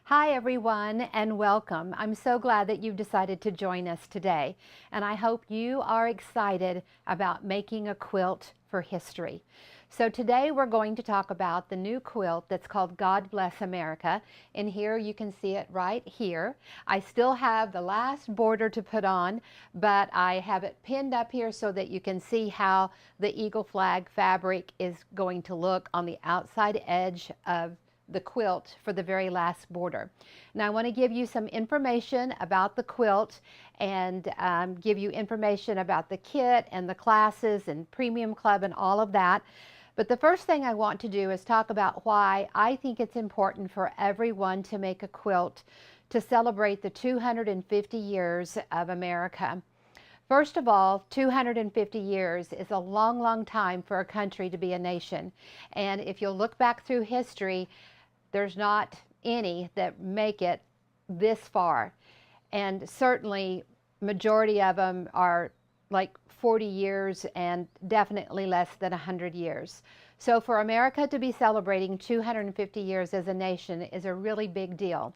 Hi everyone and welcome. I'm so glad that you've decided to join us today, and I hope you are excited about making a quilt for history. So today we're going to talk about the new quilt that's called God Bless America, and here you can see it right here. I still have the last border to put on, but I have it pinned up here so that you can see how the eagle flag fabric is going to look on the outside edge of the quilt for the very last border. Now I want to give you some information about the quilt and give you information about the kit and the classes and premium club and all of that. But the first thing I want to do is talk about why I think it's important for everyone to make a quilt to celebrate the 250 years of America. First of all, 250 years is a long, long time for a country to be a nation. And if you'll look back through history, there's not any that make it this far. And certainly majority of them are like 40 years and definitely less than 100 years. So for America to be celebrating 250 years as a nation is a really big deal.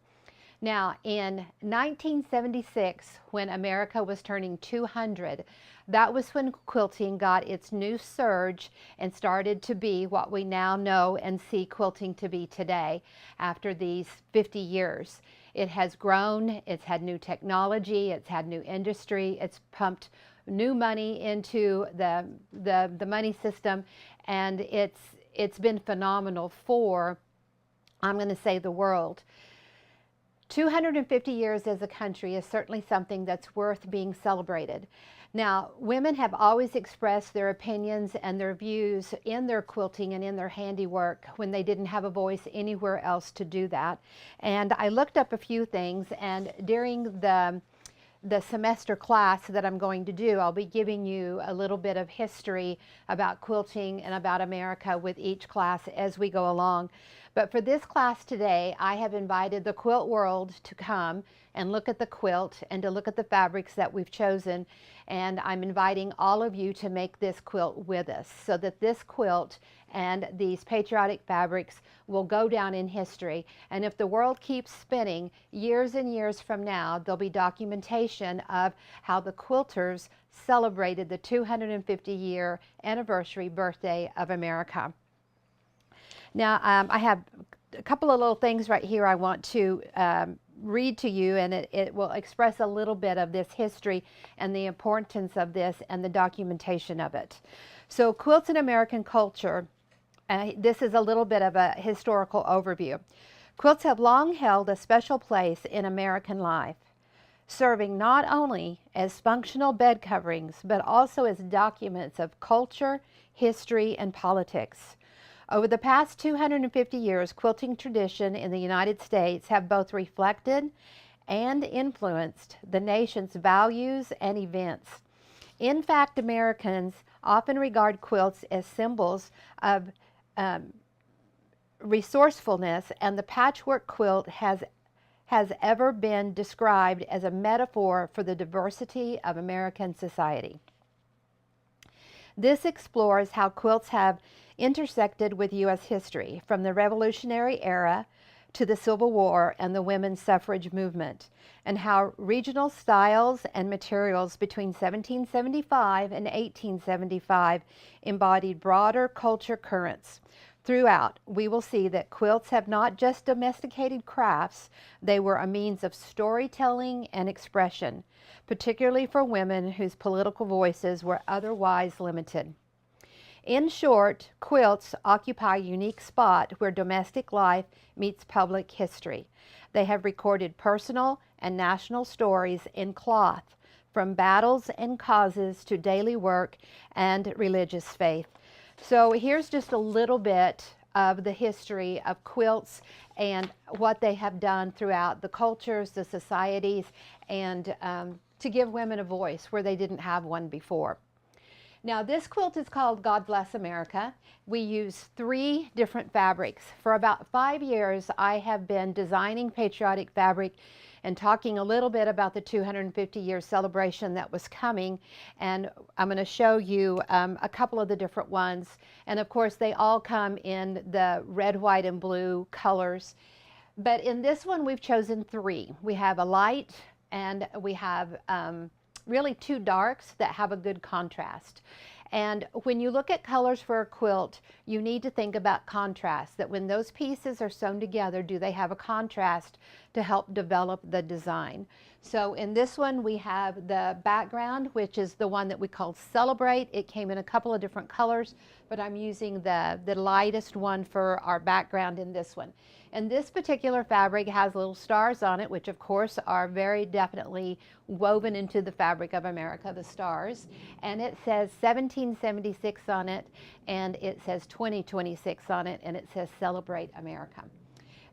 Now, in 1976, when America was turning 200, that was when quilting got its new surge and started to be what we now know and see quilting to be today after these 50 years. It has grown, it's had new technology, it's had new industry, it's pumped new money into the money system, and it's been phenomenal for, I'm going to say, the world. 250 years as a country is certainly something that's worth being celebrated. Now, women have always expressed their opinions and their views in their quilting and in their handiwork when they didn't have a voice anywhere else to do that. And I looked up a few things, and during the semester class that I'm going to do, I'll be giving you a little bit of history about quilting and about America with each class as we go along. But for this class today, I have invited the quilt world to come and look at the quilt and to look at the fabrics that we've chosen. And I'm inviting all of you to make this quilt with us so that this quilt and these patriotic fabrics will go down in history. And if the world keeps spinning, years and years from now, there'll be documentation of how the quilters celebrated the 250-year anniversary birthday of America. Now, I have a couple of little things right here I want to read to you, and it will express a little bit of this history and the importance of this and the documentation of it. So, quilts in American culture, this is a little bit of a historical overview. Quilts have long held a special place in American life, serving not only as functional bed coverings, but also as documents of culture, history, and politics. Over the past 250 years, quilting tradition in the United States have both reflected and influenced the nation's values and events. In fact, Americans often regard quilts as symbols of resourcefulness, and the patchwork quilt has ever been described as a metaphor for the diversity of American society. This explores how quilts have intersected with U.S. history, from the Revolutionary era to the Civil War and the women's suffrage movement, and how regional styles and materials between 1775 and 1875 embodied broader culture currents. Throughout, we will see that quilts have not just domesticated crafts, they were a means of storytelling and expression, particularly for women whose political voices were otherwise limited. In short, quilts occupy a unique spot where domestic life meets public history. They have recorded personal and national stories in cloth, from battles and causes to daily work and religious faith. So here's just a little bit of the history of quilts and what they have done throughout the cultures, the societies, and to give women a voice where they didn't have one before. Now, this quilt is called God Bless America. We use 3 different fabrics. For about 5 years, I have been designing patriotic fabric and talking a little bit about the 250-year celebration that was coming. And I'm going to show you a couple of the different ones. And of course, they all come in the red, white, and blue colors. But in this one, we've chosen three. We have a light and we have really two darks that have a good contrast. And when you look at colors for a quilt, you need to think about contrast, that when those pieces are sewn together, do they have a contrast to help develop the design? So in this one, we have the background, which is the one that we call Celebrate. It came in a couple of different colors, but I'm using the lightest one for our background in this one. And this particular fabric has little stars on it, which of course are very definitely woven into the fabric of America, the stars. And it says 1776 on it, and it says 2026 on it, and it says Celebrate America.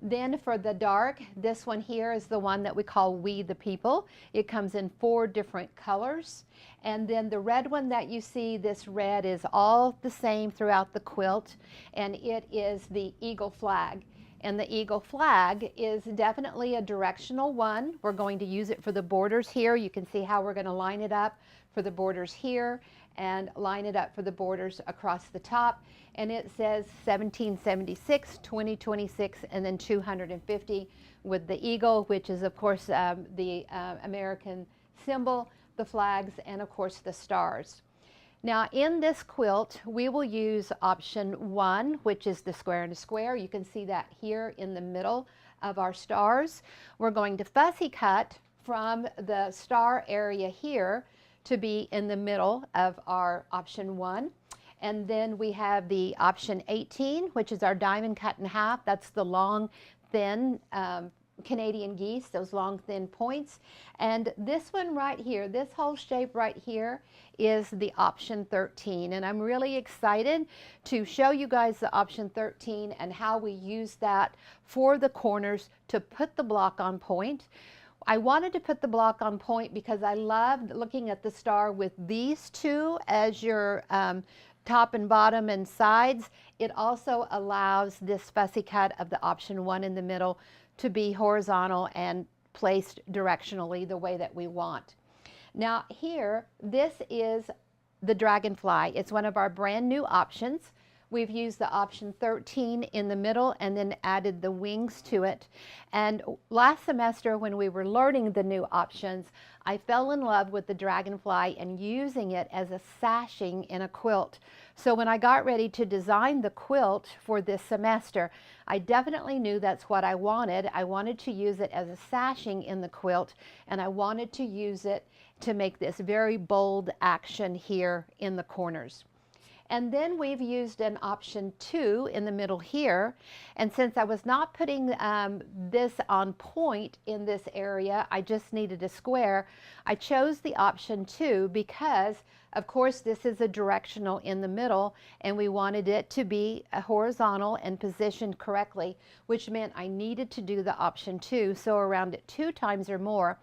Then for the dark, this one here is the one that we call We the People. It comes in 4 different colors. And then the red one that you see, this red is all the same throughout the quilt, and it is the eagle flag. And the eagle flag is definitely a directional one. We're going to use it for the borders here. You can see how we're going to line it up for the borders here and line it up for the borders across the top. And it says 1776, 2026, and then 250 with the eagle, which is of course the American symbol, the flags, and of course the stars. Now in this quilt, we will use option 1, which is the square and a square. You can see that here in the middle of our stars. We're going to fussy cut from the star area here to be in the middle of our option 1. And then we have the option 18, which is our diamond cut in half. That's the long, thin Canadian geese, those long, thin points. And this one right here, this whole shape right here is the option 13. And I'm really excited to show you guys the option 13 and how we use that for the corners to put the block on point. I wanted to put the block on point because I loved looking at the star with these two as your top and bottom and sides. It also allows this fussy cut of the option 1 in the middle to be horizontal and placed directionally the way that we want. Now here, this is the dragonfly. It's one of our brand new options. We've used the option 13 in the middle and then added the wings to it. And last semester when we were learning the new options, I fell in love with the dragonfly and using it as a sashing in a quilt. So when I got ready to design the quilt for this semester, I definitely knew that's what I wanted. I wanted to use it as a sashing in the quilt, and I wanted to use it to make this very bold action here in the corners. And then we've used an option 2 in the middle here. And since I was not putting this on point in this area, I just needed a square. I chose the option 2 because, of course, this is a directional in the middle, and we wanted it to be horizontal and positioned correctly, which meant I needed to do the option 2, so around it 2 times or more.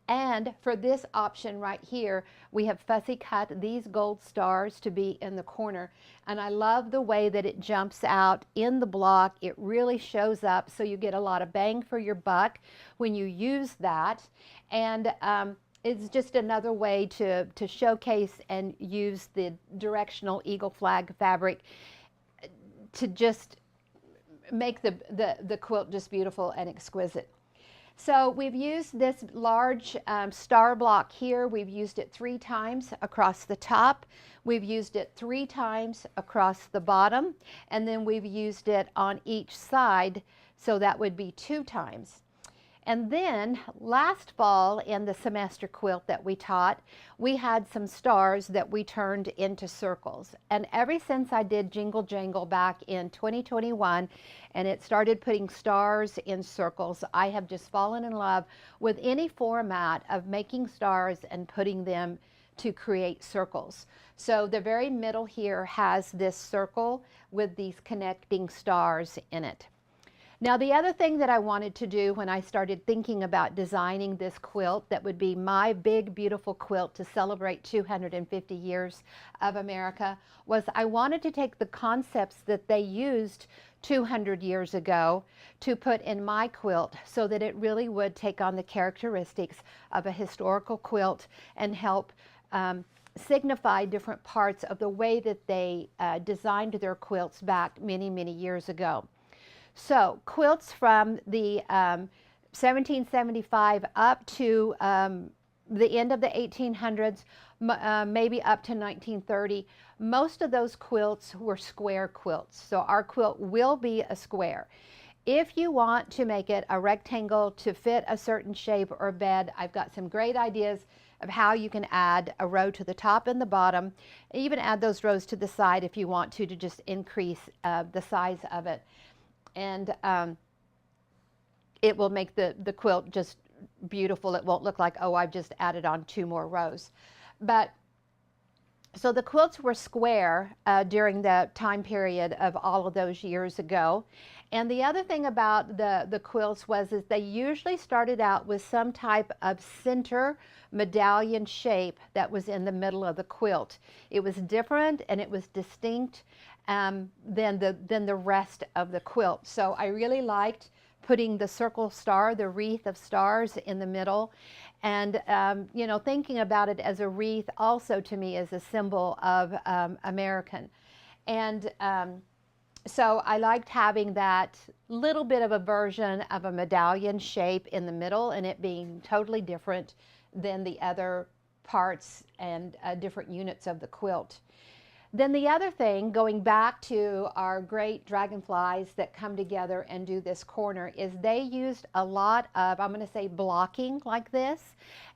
And for this option right here, we have fussy cut these gold stars to be in the corner. And I love the way that it jumps out in the block. It really shows up, so you get a lot of bang for your buck when you use that. And it's just another way to showcase and use the directional eagle flag fabric to just make the quilt just beautiful and exquisite. So we've used this large star block here. We've used it 3 times across the top. We've used it 3 times across the bottom. And then we've used it on each side, so that would be 2 times. And then last fall in the semester quilt that we taught, we had some stars that we turned into circles. And ever since I did Jingle Jangle back in 2021, and it started putting stars in circles, I have just fallen in love with any format of making stars and putting them to create circles. So the very middle here has this circle with these connecting stars in it. Now the other thing that I wanted to do when I started thinking about designing this quilt that would be my big beautiful quilt to celebrate 250 years of America was I wanted to take the concepts that they used 200 years ago to put in my quilt so that it really would take on the characteristics of a historical quilt and help signify different parts of the way that they designed their quilts back many, many years ago. So quilts from the 1775 up to the end of the 1800s, maybe up to 1930, most of those quilts were square quilts. So our quilt will be a square. If you want to make it a rectangle to fit a certain shape or bed, I've got some great ideas of how you can add a row to the top and the bottom, even add those rows to the side if you want to just increase the size of it. And it will make the quilt just beautiful. It won't look like, oh, I've just added on 2 more rows. But so the quilts were square during the time period of all of those years ago. And the other thing about the quilts is they usually started out with some type of center medallion shape that was in the middle of the quilt. It was different and it was distinct than the rest of the quilt. So I really liked putting the circle star, the wreath of stars in the middle. And, you know, thinking about it as a wreath also to me is a symbol of American. And so I liked having that little bit of a version of a medallion shape in the middle and it being totally different than the other parts and different units of the quilt. Then the other thing, going back to our great dragonflies that come together and do this corner, is they used a lot of, I'm going to say, blocking like this,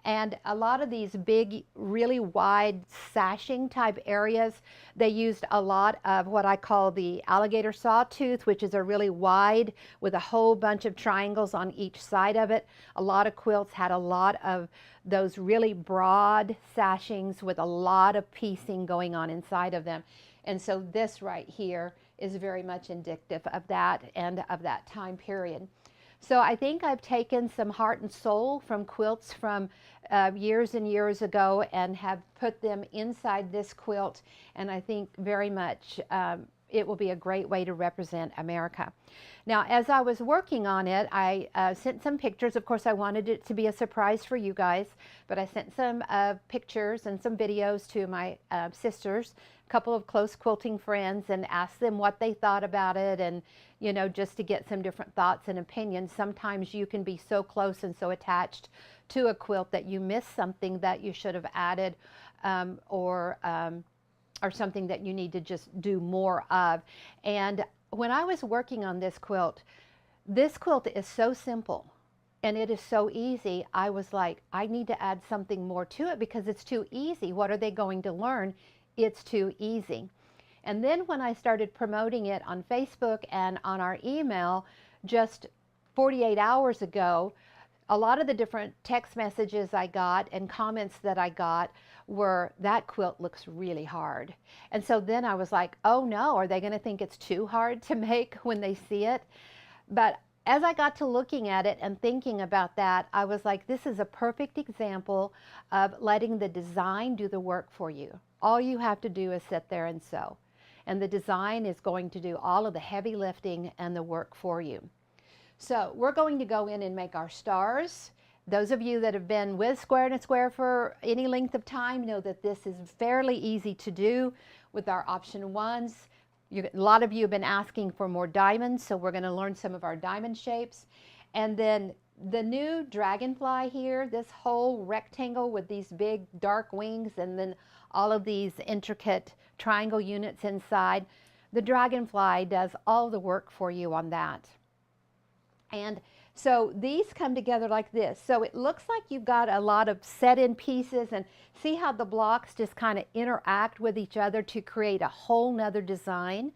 and a lot of these big, really wide sashing type areas, they used a lot of what I call the alligator sawtooth, which is a really wide with a whole bunch of triangles on each side of it. A lot of quilts had a lot of those really broad sashings with a lot of piecing going on inside of them. And so this right here is very much indicative of that and of that time period. So I think I've taken some heart and soul from quilts from years and years ago and have put them inside this quilt, and I think very much it will be a great way to represent America. Now, as I was working on it, I sent some pictures. Of course, I wanted it to be a surprise for you guys, but I sent some pictures and some videos to my sisters, a couple of close quilting friends, and asked them what they thought about it, and, you know, just to get some different thoughts and opinions. Sometimes you can be so close and so attached to a quilt that you miss something that you should have added or something that you need to just do more of. And when I was working on this quilt is so simple and it is so easy. I was like, I need to add something more to it because it's too easy. What are they going to learn? It's too easy. And then when I started promoting it on Facebook and on our email just 48 hours ago, a lot of the different text messages I got and comments that I got were, that quilt looks really hard. And so then I was like, oh no, are they going to think it's too hard to make when they see it? But as I got to looking at it and thinking about that, I was like, this is a perfect example of letting the design do the work for you. All you have to do is sit there and sew. And the design is going to do all of the heavy lifting and the work for you. So we're going to go in and make our stars. Those of you that have been with Square and a Square for any length of time know that this is fairly easy to do with our option ones. A lot of you have been asking for more diamonds, so we're going to learn some of our diamond shapes. And then the new dragonfly here, this whole rectangle with these big dark wings and then all of these intricate triangle units inside, the dragonfly does all the work for you on that. And so these come together like this. So it looks like you've got a lot of set-in pieces, and see how the blocks just kind of interact with each other to create a whole nother design.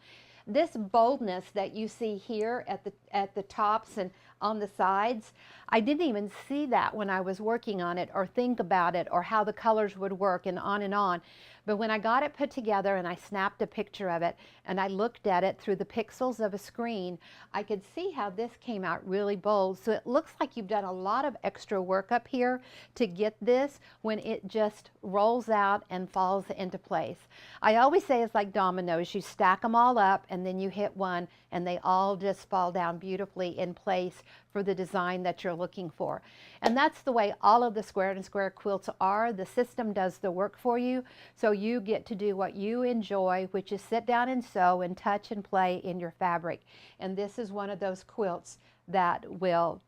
This boldness that you see here at the tops and on the sides, I didn't even see that when I was working on it or think about it or how the colors would work and on and on. But when I got it put together and I snapped a picture of it and I looked at it through the pixels of a screen, I could see how this came out really bold. So it looks like you've done a lot of extra work up here to get this when it just rolls out and falls into place. I always say it's like dominoes. You stack them all up and then you hit one and they all just fall down beautifully in place for the design that you're looking for. And that's the way all of the Square and Square quilts are. The system does the work for you, so you get to do what you enjoy, which is sit down and sew and touch and play in your fabric. And this is one of those quilts that will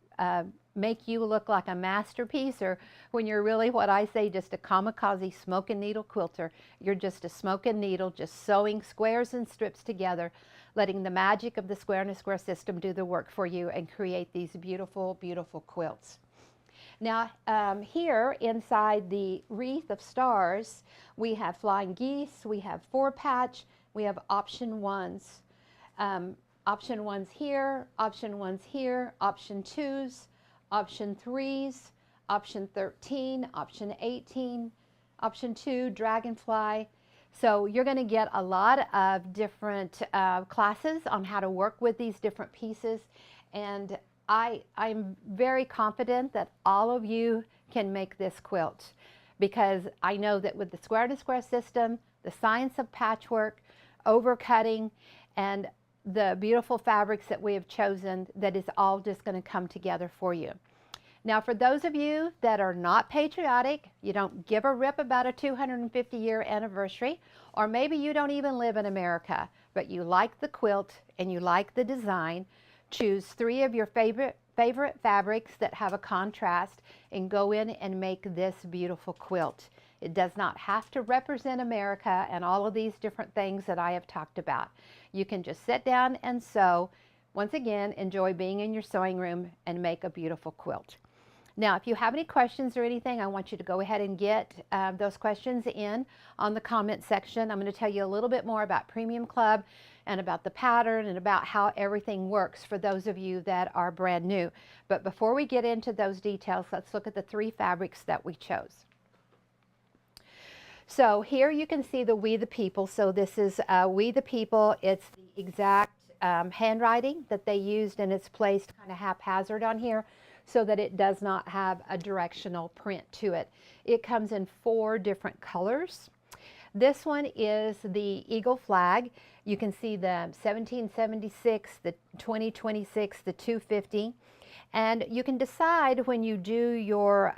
make you look like a masterpiece, or when you're really, what I say, just a kamikaze smoke and needle quilter. You're just a smoke and needle, just sewing squares and strips together, letting the magic of the Square and Square system do the work for you and create these beautiful, beautiful quilts. Now, here inside the wreath of stars, we have flying geese, we have 4-patch, we have option 1s. Option 1s here, option 1s here, option 2s, option 3s, option 13, option 18, option 2, dragonfly. So you're going to get a lot of different classes on how to work with these different pieces, and I'm very confident that all of you can make this quilt, because I know that with the Square and Square system, the science of patchwork, overcutting, and the beautiful fabrics that we have chosen, that is all just going to come together for you. Now, for those of you that are not patriotic, you don't give a rip about a 250-year anniversary, or maybe you don't even live in America, but you like the quilt and you like the design, choose 3 of your favorite fabrics that have a contrast and go in and make this beautiful quilt. It does not have to represent America and all of these different things that I have talked about. You can just sit down and sew. Once again, enjoy being in your sewing room and make a beautiful quilt. Now, if you have any questions or anything, I want you to go ahead and get those questions in on the comment section. I'm going to tell you a little bit more about Premium Club and about the pattern and about how everything works for those of you that are brand new. But before we get into those details, let's look at the 3 fabrics that we chose. So here you can see the We the People. So this is We the People. It's the exact handwriting that they used, and it's placed kind of haphazard on here so that it does not have a directional print to it. It comes in 4 different colors. This one is the Eagle flag. You can see the 1776, the 2026, the 250. And you can decide when you do your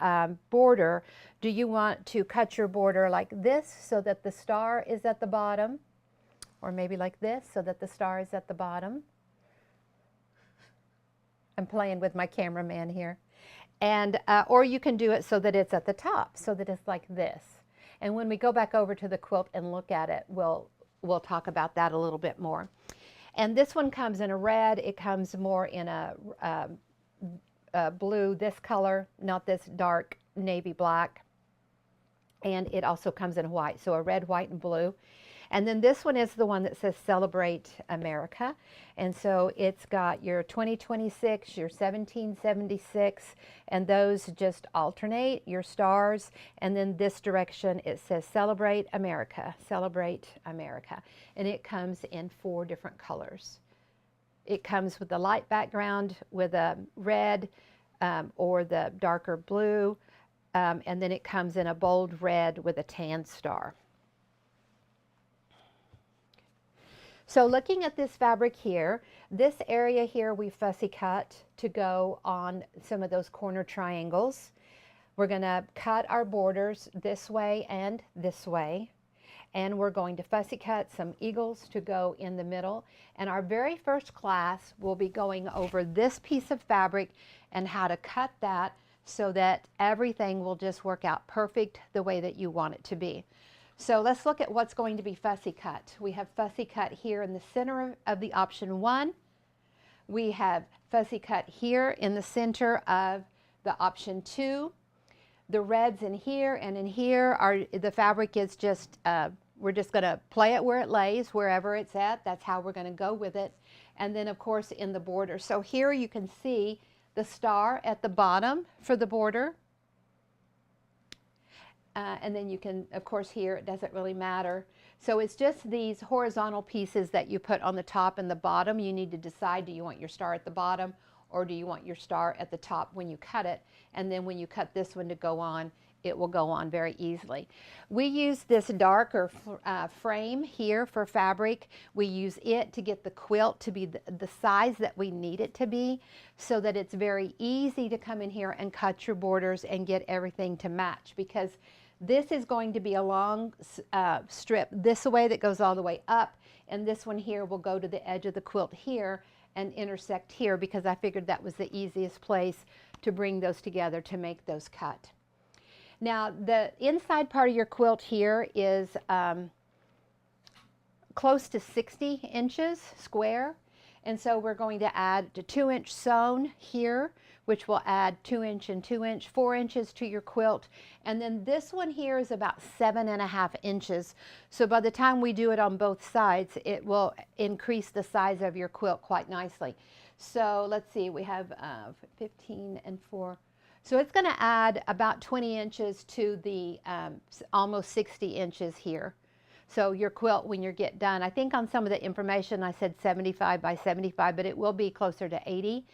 border, do you want to cut your border like this so that the star is at the bottom, or maybe like this so that the star is at the bottom. I'm playing with my cameraman here. And or you can do it so that it's at the top, so that it's like this. And when we go back over to the quilt and look at it, we'll talk about that a little bit more. And this one comes in a red. It comes more in a blue, this color, not this dark navy black. And it also comes in white, so a red, white, and blue. And then this one is the one that says Celebrate America. And so it's got your 2026, your 1776, and those just alternate, your stars. And then this direction, it says Celebrate America, Celebrate America. And it comes in 4 different colors. It comes with the light background with a red or the darker blue. And then it comes in a bold red with a tan star. So looking at this fabric here, this area here we fussy cut to go on some of those corner triangles. We're going to cut our borders this way and this way. And we're going to fussy cut some eagles to go in the middle. And our very first class will be going over this piece of fabric and how to cut that so that everything will just work out perfect the way that you want it to be. So let's look at what's going to be fussy cut. We have fussy cut here in the center of the option 1. We have fussy cut here in the center of the option 2. The reds in here and in here are, the fabric is just, we're just going to play it where it lays, wherever it's at. That's how we're going to go with it. And then of course in the border. So here you can see the star at the bottom for the border. And then you can, of course, here it doesn't really matter. So it's just these horizontal pieces that you put on the top and the bottom. You need to decide, do you want your star at the bottom or do you want your star at the top when you cut it? And then when you cut this one to go on, it will go on very easily. We use this darker frame here for fabric. We use it to get the quilt to be the size that we need it to be, so that it's very easy to come in here and cut your borders and get everything to match, because this is going to be a long strip this way that goes all the way up, and this one here will go to the edge of the quilt here and intersect here, because I figured that was the easiest place to bring those together to make those cut. Now the inside part of your quilt here is close to 60 inches square, and so we're going to add the 2-inch sewn here, which will add 2-inch and 2-inch, 4 inches to your quilt. And then this one here is about 7.5 inches. So by the time we do it on both sides, it will increase the size of your quilt quite nicely. So let's see, we have 15 and 4. So it's going to add about 20 inches to the almost 60 inches here. So your quilt, when you get done, I think on some of the information I said 75 by 75, but it will be closer to 80.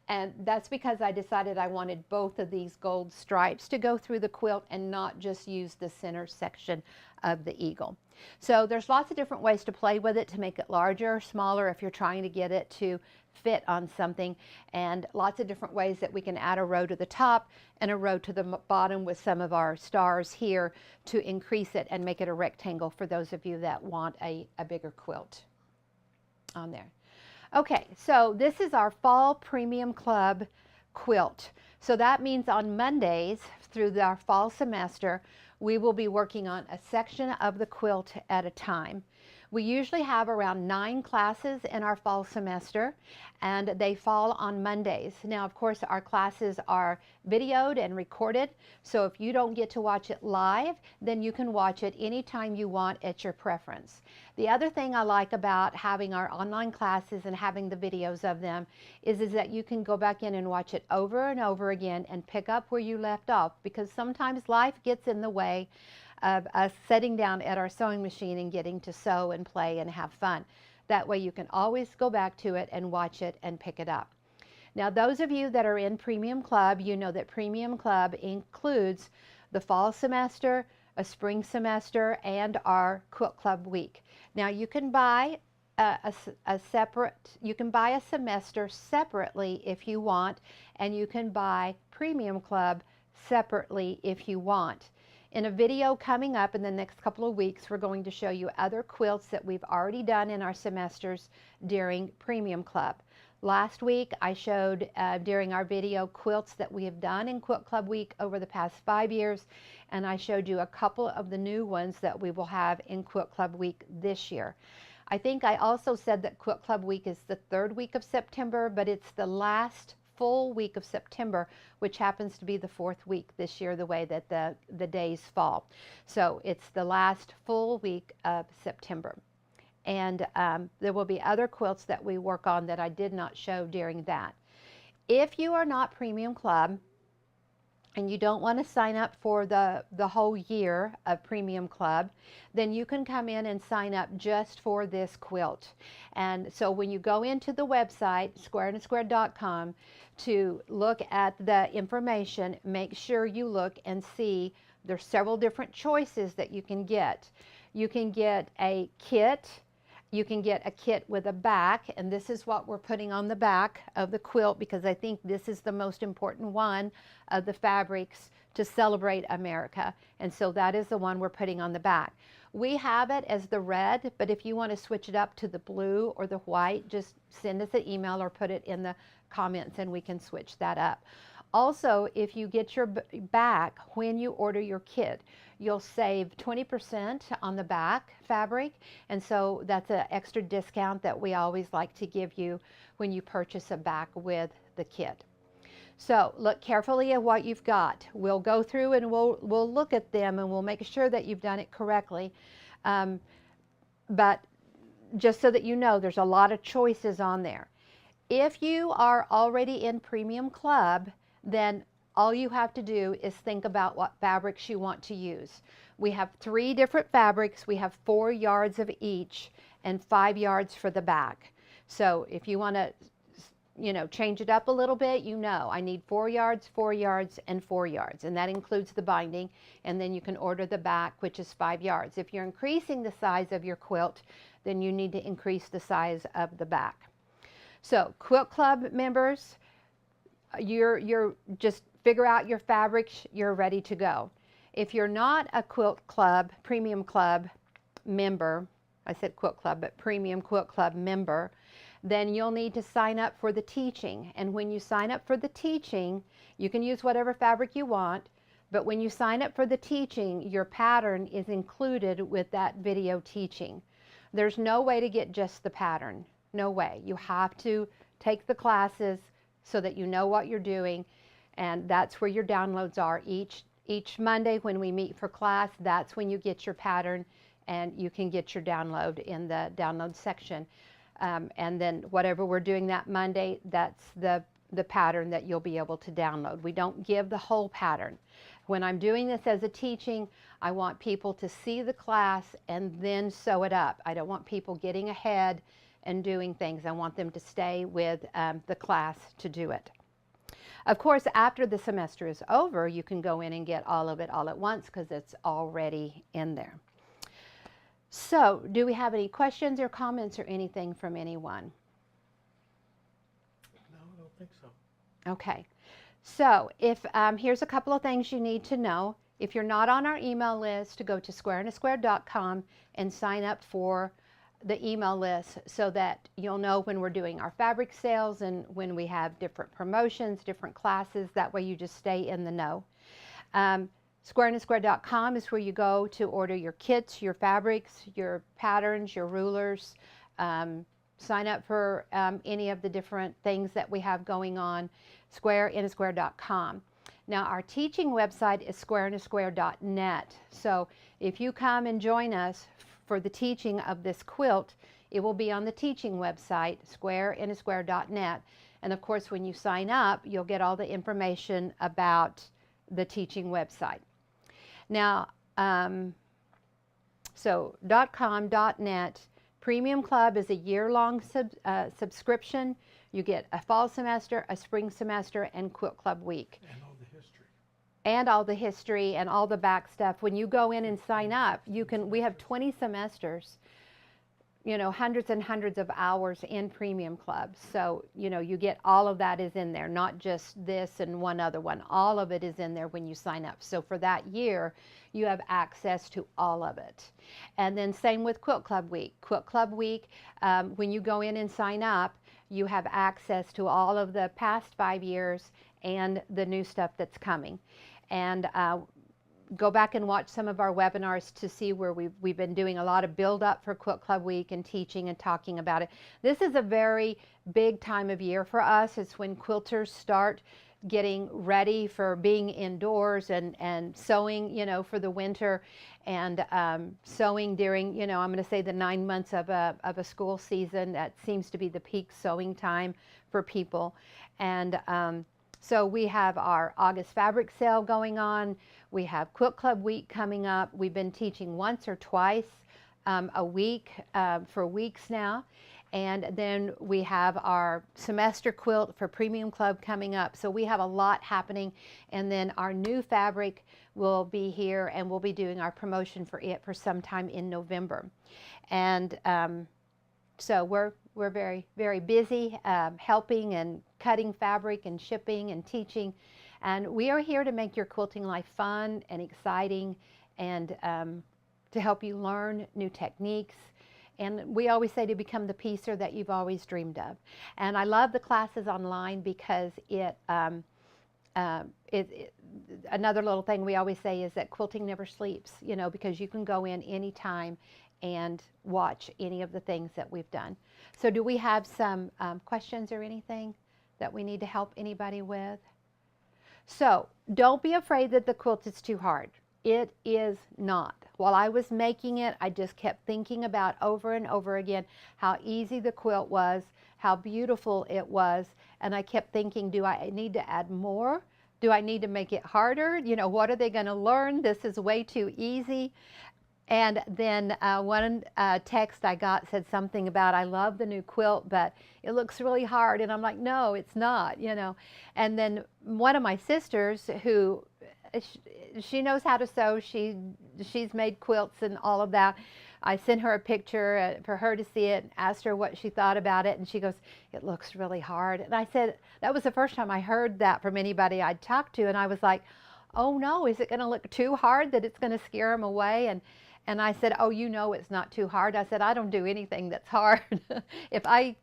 And that's because I decided I wanted both of these gold stripes to go through the quilt and not just use the center section of the eagle. So there's lots of different ways to play with it to make it larger or smaller if you're trying to get it to fit on something, and lots of different ways that we can add a row to the top and a row to the bottom with some of our stars here to increase it and make it a rectangle for those of you that want a bigger quilt on there. Okay, so this is our Fall Premium Club quilt. So that means on Mondays through our fall semester, we will be working on a section of the quilt at a time. We usually have around 9 classes in our fall semester, and they fall on Mondays. Now, of course, our classes are videoed and recorded, so if you don't get to watch it live, then you can watch it anytime you want at your preference. The other thing I like about having our online classes and having the videos of them is that you can go back in and watch it over and over again and pick up where you left off, because sometimes life gets in the way of us sitting down at our sewing machine and getting to sew and play and have fun. That way you can always go back to it and watch it and pick it up. Now, those of you that are in Premium Club, you know that Premium Club includes the fall semester, a spring semester, and our Quilt Club week. Now, you can buy a semester separately if you want, and you can buy Premium Club separately if you want. In a video coming up in the next couple of weeks, we're going to show you other quilts that we've already done in our semesters during Premium Club. Last week I showed during our video quilts that we have done in Quilt Club Week over the past 5 years, and I showed you a couple of the new ones that we will have in Quilt Club Week this year. I think I also said that Quilt Club Week is the 3rd week of September, but it's the last full week of September, which happens to be the 4th week this year, the way that the days fall. So it's the last full week of September. And there will be other quilts that we work on that I did not show during that. If you are not Premium Club and you don't want to sign up for the whole year of Premium Club, then you can come in and sign up just for this quilt. And so when you go into the website, squareandsquared.com, to look at the information, make sure you look and see there's several different choices that you can get. You can get a kit. You can get a kit with a back, and this is what we're putting on the back of the quilt, because I think this is the most important one of the fabrics to celebrate America, and so that is the one we're putting on the back. We have it as the red, but if you want to switch it up to the blue or the white, just send us an email or put it in the comments and we can switch that up. Also, if you get your back when you order your kit, you'll save 20% on the back fabric, and so that's an extra discount that we always like to give you when you purchase a back with the kit. So look carefully at what you've got. We'll go through and we'll look at them and we'll make sure that you've done it correctly. But just so that you know, there's a lot of choices on there. If you are already in Premium Club, then all you have to do is think about what fabrics you want to use. We have 3 different fabrics. We have 4 yards of each and 5 yards for the back. So if you want to change it up a little bit, I need 4 yards, 4 yards, and 4 yards, and that includes the binding, and then you can order the back, which is 5 yards. If you're increasing the size of your quilt, then you need to increase the size of the back. So Quilt Club members, you're just figure out your fabrics, you're ready to go. If you're not a Quilt Club, Premium Club member, I said Quilt Club, but Premium Quilt Club member, then you'll need to sign up for the teaching. And when you sign up for the teaching, you can use whatever fabric you want, but when you sign up for the teaching, your pattern is included with that video teaching. There's no way to get just the pattern. No way. You have to take the classes so that you know what you're doing, and that's where your downloads are. Each Monday when we meet for class, that's when you get your pattern, and you can get your download in the download section. And then whatever we're doing that Monday, that's the pattern that you'll be able to download. We don't give the whole pattern. When I'm doing this as a teaching, I want people to see the class and then sew it up. I don't want people getting ahead and doing things. I want them to stay with the class to do it. Of course, after the semester is over, you can go in and get all of it all at once because it's already in there. So, do we have any questions or comments or anything from anyone? No, I don't think so. Okay. So, if here's a couple of things you need to know. If you're not on our email list, go to squareandasquare.com and sign up for the email list so that you'll know when we're doing our fabric sales and when we have different promotions, different classes. That way you just stay in the know. Squareandasquare.com is where you go to order your kits, your fabrics, your patterns, your rulers, sign up for any of the different things that we have going on, squareandasquare.com. Now our teaching website is squareandasquare.net. So if you come and join us for the teaching of this quilt, it will be on the teaching website, squareandasquare.net. And of course when you sign up, you'll get all the information about the teaching website. Now, so .com, .net, Premium Club is a year-long subscription. You get a fall semester, a spring semester, and Quilt Club week. And all the history. And all the history and all the back stuff. When you go in and sign up, we have 20 semesters, hundreds and hundreds of hours in Premium Club. So, you get all of that is in there, not just this and one other one. All of it is in there when you sign up. So for that year, you have access to all of it. And then same with Quilt Club Week. Quilt Club Week, when you go in and sign up, you have access to all of the past 5 years and the new stuff that's coming. And go back and watch some of our webinars to see where we've been doing a lot of build up for Quilt Club Week and teaching and talking about it. This is a very big time of year for us. It's when quilters start getting ready for being indoors and sewing, for the winter, and sewing during, I'm going to say the 9 months of a school season. That seems to be the peak sewing time for people. And so we have our August fabric sale going on. We have Quilt Club Week coming up. We've been teaching once or twice a week for weeks now. And then we have our semester quilt for Premium Club coming up. So we have a lot happening. And then our new fabric will be here, and we'll be doing our promotion for it for sometime in November. And so we're very, very busy helping and cutting fabric and shipping and teaching. And we are here to make your quilting life fun and exciting, and to help you learn new techniques. And we always say to become the piecer that you've always dreamed of. And I love the classes online because another little thing we always say is that quilting never sleeps, because you can go in anytime and watch any of the things that we've done. So do we have some questions or anything that we need to help anybody with? So don't be afraid that the quilt is too hard. It is not. While I was making it, I just kept thinking about over and over again how easy the quilt was, how beautiful it was, and I kept thinking, do I need to add more? Do I need to make it harder? What are they going to learn? This is way too easy. And then one text I got said something about, I love the new quilt, but it looks really hard. And I'm like, no, it's not, you know. And then one of my sisters who, she knows how to sew. She's made quilts and all of that. I sent her a picture for her to see it and asked her what she thought about it. And she goes, it looks really hard. And I said, that was the first time I heard that from anybody I'd talked to. And I was like, oh no, is it going to look too hard that it's going to scare them away? And I said, oh, you know it's not too hard. I said, I don't do anything that's hard. If I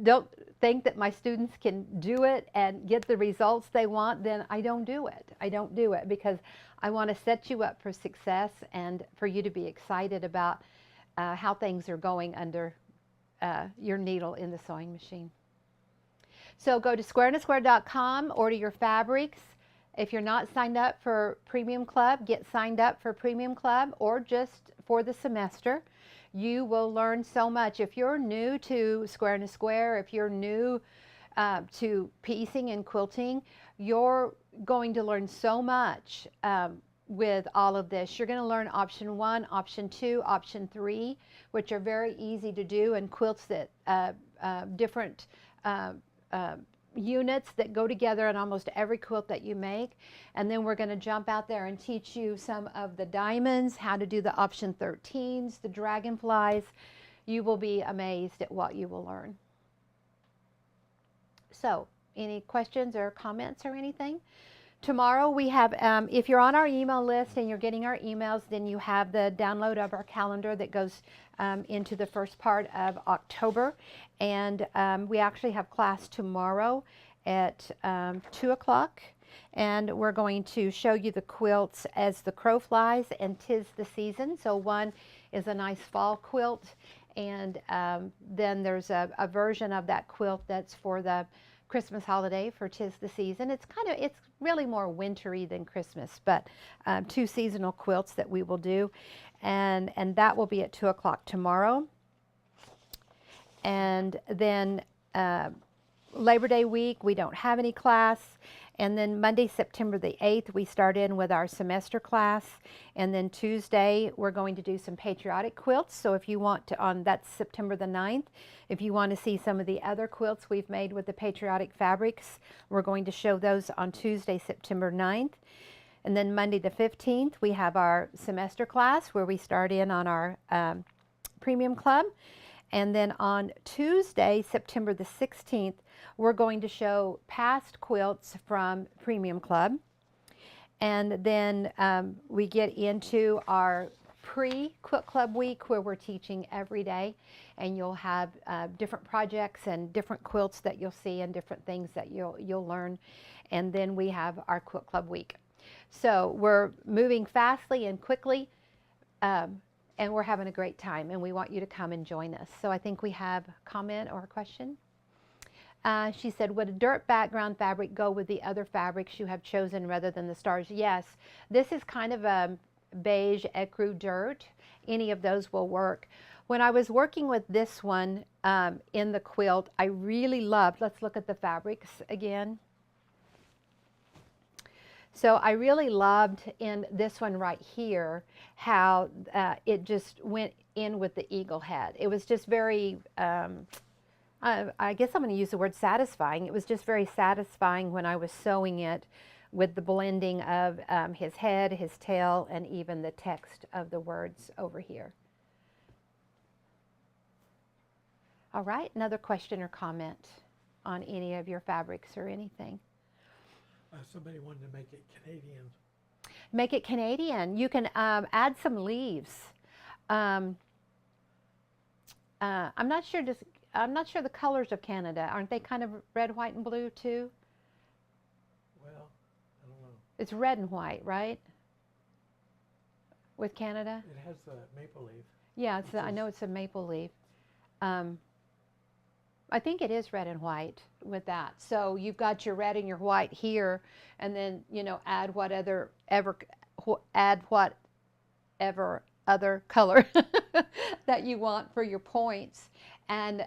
don't think that my students can do it and get the results they want, then I don't do it. I don't do it because I want to set you up for success and for you to be excited about how things are going under your needle in the sewing machine. So go to squareandasquare.com, order your fabrics. If you're not signed up for Premium Club, get signed up for Premium Club or just for the semester. You will learn so much. If you're new to Square and a Square, if you're new to piecing and quilting, you're going to learn so much with all of this. You're going to learn option 1, option 2, option 3, which are very easy to do, and quilts that different units that go together in almost every quilt that you make. And then we're going to jump out there and teach you some of the diamonds, how to do the option 13s, the dragonflies. You will be amazed at what you will learn. So, any questions or comments or anything? Tomorrow we have, if you're on our email list and you're getting our emails, then you have the download of our calendar that goes into the first part of October. And we actually have class tomorrow at 2 o'clock. And we're going to show you the quilts as the crow flies and 'tis the season. So one is a nice fall quilt. And then there's a version of that quilt that's for the Christmas holiday for 'tis the season. It's really more wintry than Christmas, but 2 seasonal quilts that we will do, and that will be at 2 o'clock tomorrow. And then Labor Day week we don't have any class, and then Monday, September the 8th, we start in with our semester class, and then Tuesday we're going to do some patriotic quilts. So if you want to, that's September the 9th, if you want to see some of the other quilts we've made with the patriotic fabrics, we're going to show those on Tuesday, September 9th. And then Monday the 15th, we have our semester class where we start in on our Premium Club. And then on Tuesday, September the 16th, we're going to show past quilts from Premium Club. And then we get into our pre-Quilt Club week where we're teaching every day. And you'll have different projects and different quilts that you'll see and different things that you'll learn. And then we have our Quilt Club week. So we're moving fastly and quickly. And we're having a great time, and we want you to come and join us. So I think we have a comment or a question. She said, would a dirt background fabric go with the other fabrics you have chosen rather than the stars? Yes, this is kind of a beige ecru dirt. Any of those will work. When I was working with this one in the quilt, I really loved, let's look at the fabrics again. So I really loved in this one right here how it just went in with the eagle head. It was just very, I guess I'm going to use the word satisfying. It was just very satisfying when I was sewing it with the blending of his head, his tail, and even the text of the words over here. All right, another question or comment on any of your fabrics or anything? Somebody wanted to make it Canadian. Make it Canadian. You can add some leaves. I'm not sure. I'm not sure the colors of Canada. Aren't they kind of red, white, and blue too? Well, I don't know. It's red and white, right? With Canada. It has the maple leaf. Yeah, I know it's a maple leaf. I think it is red and white with that. So you've got your red and your white here, and then add whatever other color that you want for your points, and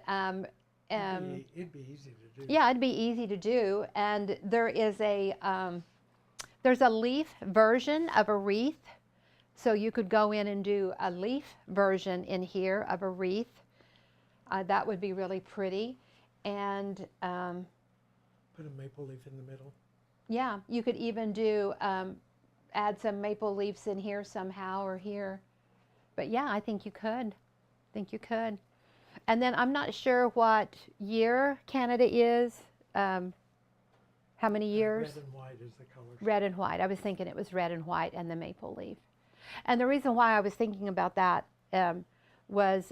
it'd be easy to do. Yeah, it'd be easy to do. And there is there's a leaf version of a wreath So you could go in and do a leaf version in here of a wreath. That would be really pretty. And put a maple leaf in the middle. yeah, you could even do, add some maple leaves in here somehow or here. But yeah, I think you could. I think you could. And then I'm not sure what year Canada is. How many years? Red and white is the colors. Red and white. I was thinking it was red and white and the maple leaf. And the reason why I was thinking about that was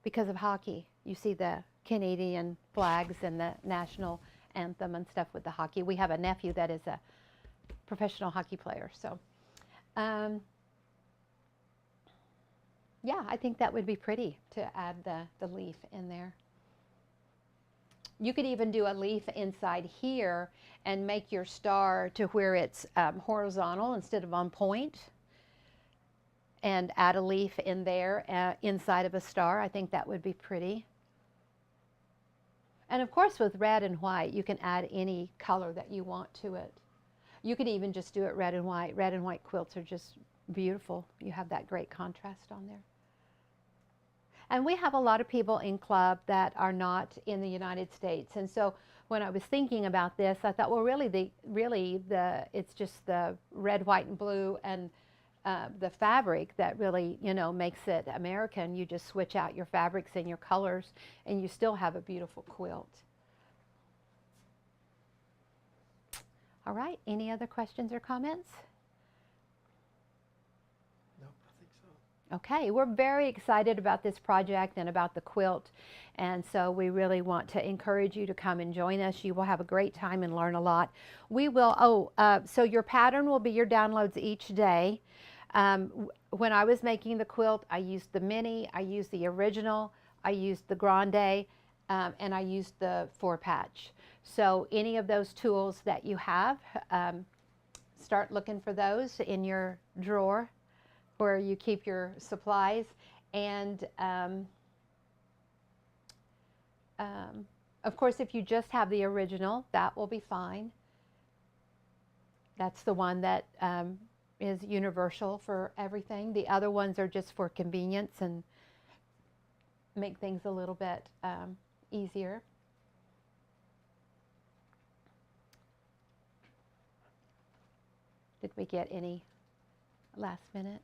because of hockey. You see the Canadian flags and the national anthem and stuff with the hockey. We have a nephew that is a professional hockey player. So, yeah, I think that would be pretty to add the leaf in there. You could even do a leaf inside here and make your star to where it's horizontal instead of on point, and add a leaf in there inside of a star. I think that would be pretty. And of course with red and white you can add any color that you want to it. You could even just do it red and white. Red and white quilts are just beautiful. You have that great contrast on there. And we have a lot of people in club that are not in the United States. And so when I was thinking about this, I thought, well, really, it's just the red, white, and blue and the fabric that really, you know, makes it American. You just switch out your fabrics and your colors, and you still have a beautiful quilt. All right, any other questions or comments? Okay, we're very excited about this project and about the quilt, and so we really want to encourage you to come and join us. You will have a great time and learn a lot. We will, so your pattern will be your downloads each day. When I was making the quilt, I used the mini, I used the original, I used the grande, and I used the 4-patch. So any of those tools that you have, start looking for those in your drawer where you keep your supplies. And of course, if you just have the original, that will be fine. That's the one that is universal for everything. The other ones are just for convenience and make things a little bit easier. Did we get any last minute?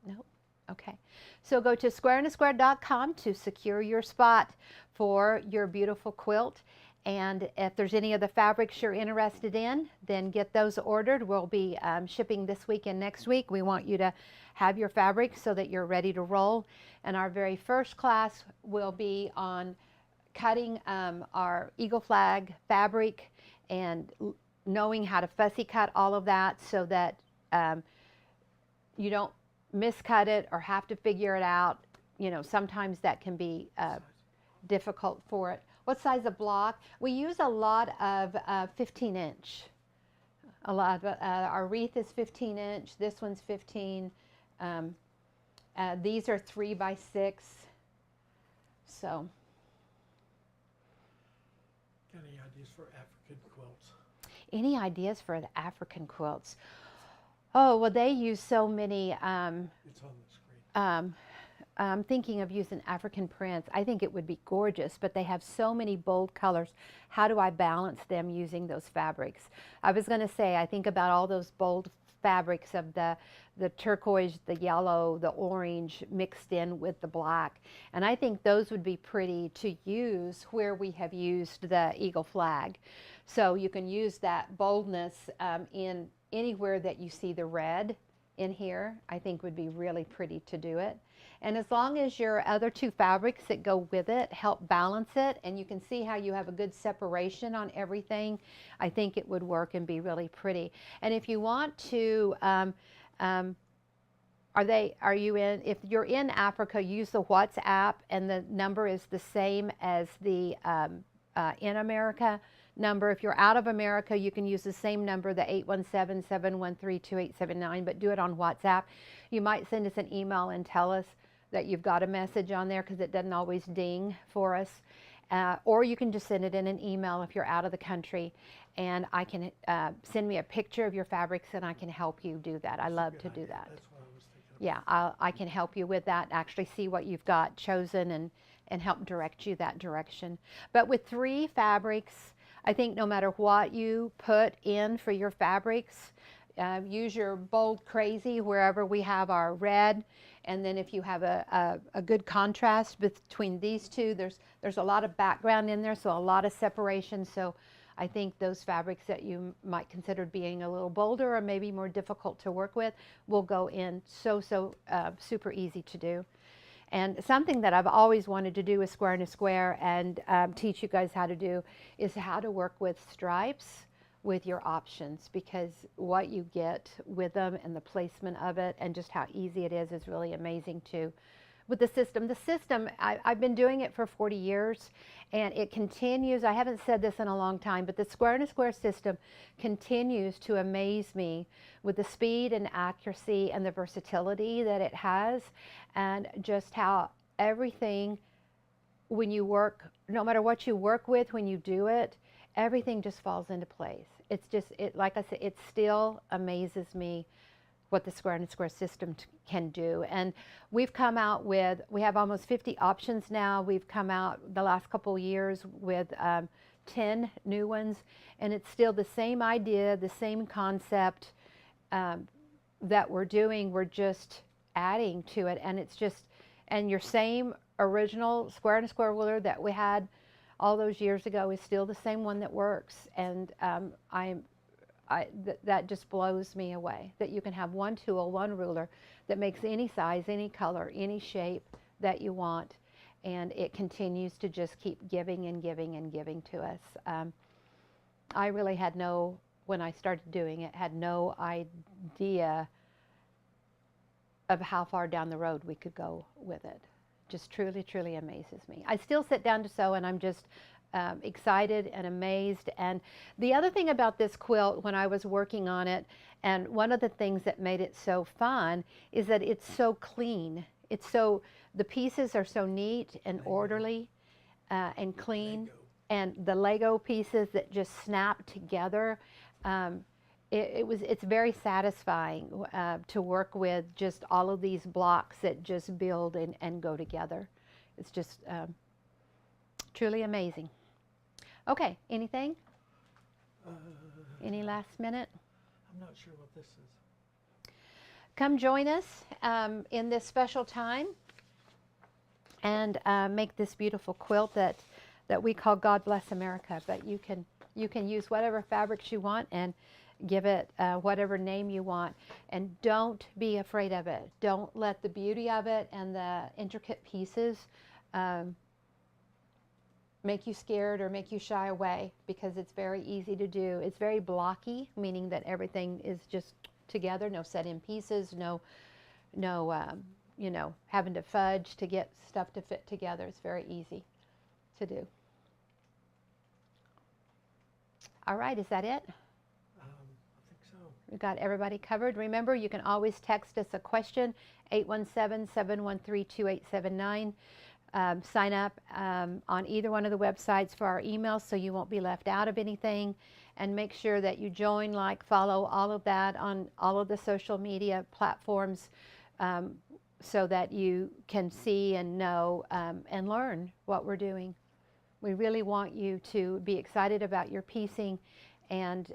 Nope. Okay. So go to squareandasquare.com to secure your spot for your beautiful quilt. And if there's any of the fabrics you're interested in, then get those ordered. We'll be shipping this week and next week. We want you to have your fabric so that you're ready to roll. And our very first class will be on cutting our eagle flag fabric and knowing how to fussy cut all of that so that you don't miscut it or have to figure it out. You know, sometimes that can be difficult for it. What size of block? We use a lot of 15-inch. A lot of our wreath is 15-inch. This one's 15. These are 3 by 6. So. Got any ideas for African quilts? Any ideas for the African quilts? Oh, well, they use so many. It's on the screen. I'm thinking of using African prints. I think it would be gorgeous, but they have so many bold colors. How do I balance them using those fabrics? I was going to say, I think about all those bold fabrics of the turquoise, the yellow, the orange mixed in with the black. And I think those would be pretty to use where we have used the eagle flag. So you can use that boldness in anywhere that you see the red in here. I think would be really pretty to do it. And as long as your other 2 fabrics that go with it help balance it, and you can see how you have a good separation on everything, I think it would work and be really pretty. And if you want to, if you're in Africa, use the WhatsApp, and the number is the same as the in America number. If you're out of America, you can use the same number, the 817-713-2879, but do it on WhatsApp. You might send us an email and tell us that you've got a message on there because it doesn't always ding for us. Or you can just send it in an email if you're out of the country, and I can send me a picture of your fabrics and I can help you do that. I love to do that. That's what I was thinking Yeah, I can help you with that, actually see what you've got chosen and help direct you that direction. But with 3 fabrics, I think no matter what you put in for your fabrics, use your bold crazy wherever we have our red, and then if you have a good contrast between these two, there's a lot of background in there, so a lot of separation. So I think those fabrics that you might consider being a little bolder or maybe more difficult to work with will go in so super easy to do. And something that I've always wanted to do with Square and a Square and teach you guys how to do is how to work with stripes with your options, because what you get with them and the placement of it and just how easy it is really amazing too. With the system, I've been doing it for 40 years and it continues. I haven't said this in a long time, but the Square and a Square system continues to amaze me with the speed and accuracy and the versatility that it has, and just how everything, when you work, no matter what you work with, when you do it, everything just falls into place. It's just, like I said, it still amazes me what the Square and a Square system can do. And we've come out with, we have almost 50 options now. We've come out the last couple of years with 10 new ones, and it's still the same idea, the same concept that we're doing. We're just adding to it, and it's just, and your same original Square and a Square ruler that we had all those years ago is still the same one that works. And that just blows me away, that you can have one tool, one ruler that makes any size, any color, any shape that you want, and it continues to just keep giving and giving and giving to us. I really had no, when I started doing it, had no idea of how far down the road we could go with it. Just truly amazes me. I still sit down to sew and I'm just excited and amazed. And the other thing about this quilt when I was working on it, and one of the things that made it so fun, is that it's so clean. It's so, the pieces are so neat and orderly and clean. And the Lego pieces that just snap together, it's very satisfying to work with just all of these blocks that just build and go together. It's just truly amazing. Okay, anything? Any last minute? I'm not sure what this is. Come join us in this special time and make this beautiful quilt that we call God Bless America. But you can use whatever fabrics you want and give it whatever name you want, and don't be afraid of it. Don't let the beauty of it and the intricate pieces make you scared or make you shy away, because it's very easy to do. It's very blocky, meaning that everything is just together, no set in pieces, no you know, having to fudge to get stuff to fit together. It's very easy to do. All right, is that it? I think so. We've got everybody covered. Remember, you can always text us a question, 817-713-2879. Sign up on either one of the websites for our emails so you won't be left out of anything. And make sure that you join, like, follow, all of that on all of the social media platforms so that you can see and know and learn what we're doing. We really want you to be excited about your piecing and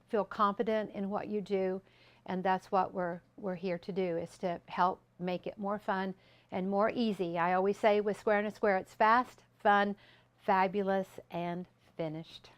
feel confident in what you do, and that's what we're here to do, is to help make it more fun and more easy. I always say with Square and a Square, it's fast, fun, fabulous, and finished.